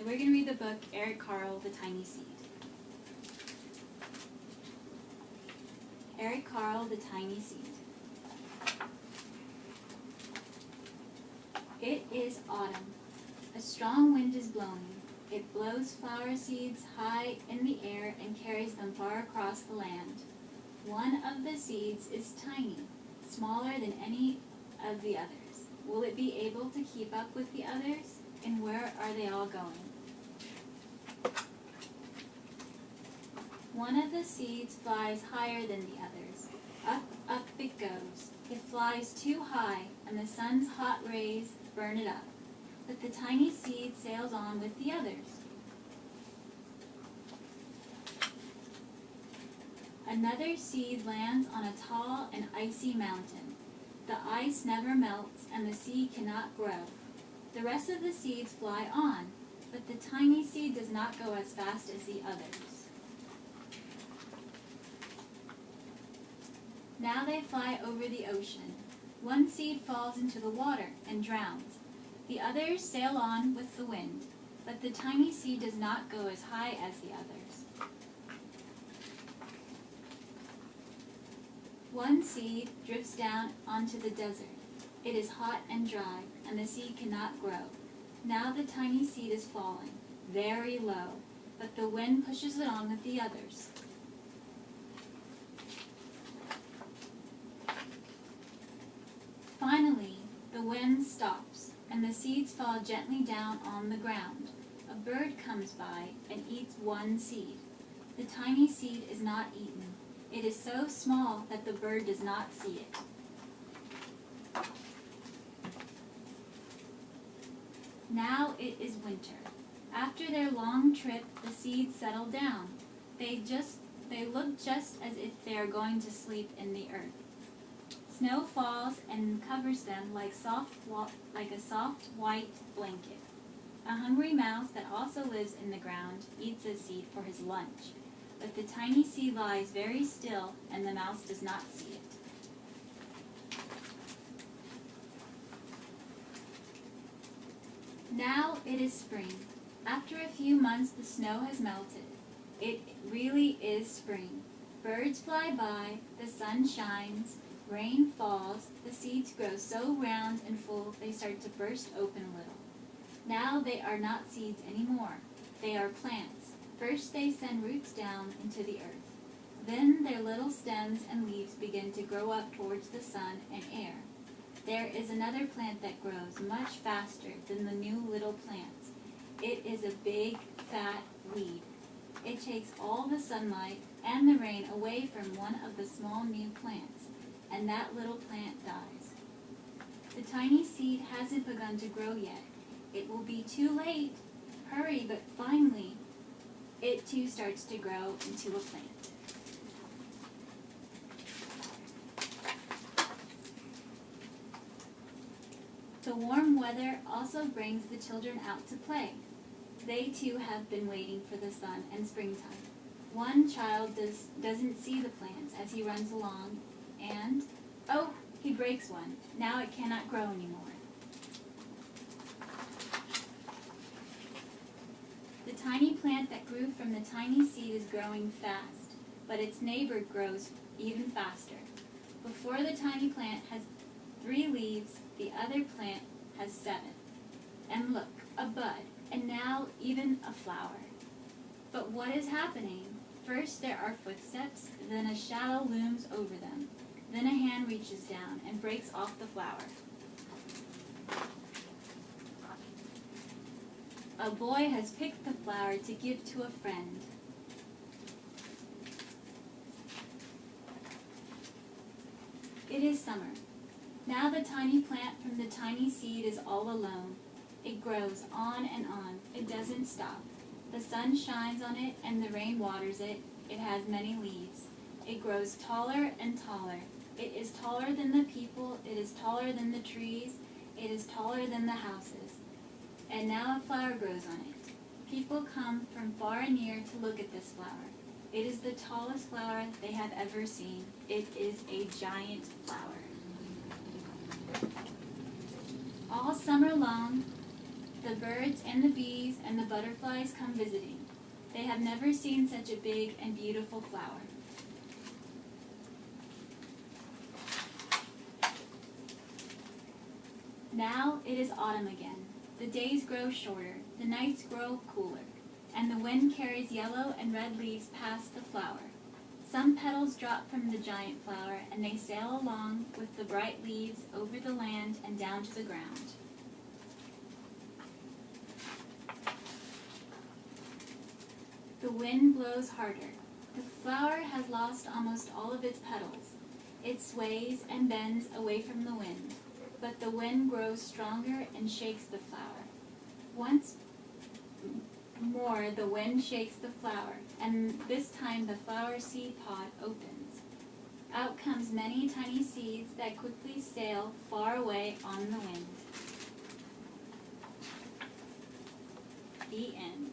So we're going to read the book, Eric Carle, The Tiny Seed. Eric Carle, The Tiny Seed. It is autumn. A strong wind is blowing. It blows flower seeds high in the air and carries them far across the land. One of the seeds is tiny, smaller than any of the others. Will it be able to keep up with the others? And where are they all going? One of the seeds flies higher than the others. Up, up it goes. It flies too high, and the sun's hot rays burn it up. But the tiny seed sails on with the others. Another seed lands on a tall and icy mountain. The ice never melts, and the seed cannot grow. The rest of the seeds fly on, but the tiny seed does not go as fast as the others. Now they fly over the ocean. One seed falls into the water and drowns. The others sail on with the wind, but the tiny seed does not go as high as the others. One seed drifts down onto the desert. It is hot and dry, and the seed cannot grow. Now the tiny seed is falling, very low, but the wind pushes it on with the others. Finally, the wind stops, and the seeds fall gently down on the ground. A bird comes by and eats one seed. The tiny seed is not eaten. It is so small that the bird does not see it. Now it is winter. After their long trip, the seeds settle down. They look just as if they are going to sleep in the earth. Snow falls and covers them like a soft white blanket. A hungry mouse that also lives in the ground eats a seed for his lunch, but the tiny seed lies very still and the mouse does not see it. Now it is spring. After a few months the snow has melted. It really is spring. Birds fly by, the sun shines, rain falls, the seeds grow so round and full they start to burst open a little. Now they are not seeds anymore. They are plants. First they send roots down into the earth. Then their little stems and leaves begin to grow up towards the sun and air. There is another plant that grows much faster than the new little plants. It is a big, fat weed. It takes all the sunlight and the rain away from one of the small new plants, and that little plant dies. The tiny seed hasn't begun to grow yet. It will be too late. Hurry, but finally, it too starts to grow into a plant. The warm weather also brings the children out to play. They too have been waiting for the sun and springtime. One child doesn't see the plants as he runs along, and, oh, he breaks one. Now it cannot grow anymore. The tiny plant that grew from the tiny seed is growing fast, but its neighbor grows even faster. Before the tiny plant has 3 leaves, the other plant has 7. And look, a bud, and now even a flower. But what is happening? First there are footsteps, then a shadow looms over them. Then a hand reaches down and breaks off the flower. A boy has picked the flower to give to a friend. It is summer. Now the tiny plant from the tiny seed is all alone. It grows on and on. It doesn't stop. The sun shines on it and the rain waters it. It has many leaves. It grows taller and taller. It is taller than the people. It is taller than the trees. It is taller than the houses. And now a flower grows on it. People come from far and near to look at this flower. It is the tallest flower they have ever seen. It is a giant flower. All summer long, The birds and the bees and the butterflies come visiting. They have never seen such a big and beautiful flower. Now it is autumn again. The days grow shorter, the nights grow cooler, and the wind carries yellow and red leaves past the flower. Some petals drop from the giant flower, and they sail along with the bright leaves over the land and down to the ground. The wind blows harder. The flower has lost almost all of its petals. It sways and bends away from the wind, but the wind grows stronger and shakes the flower. Once more, the wind shakes the flower, and this time the flower seed pod opens. Out comes many tiny seeds that quickly sail far away on the wind. The end.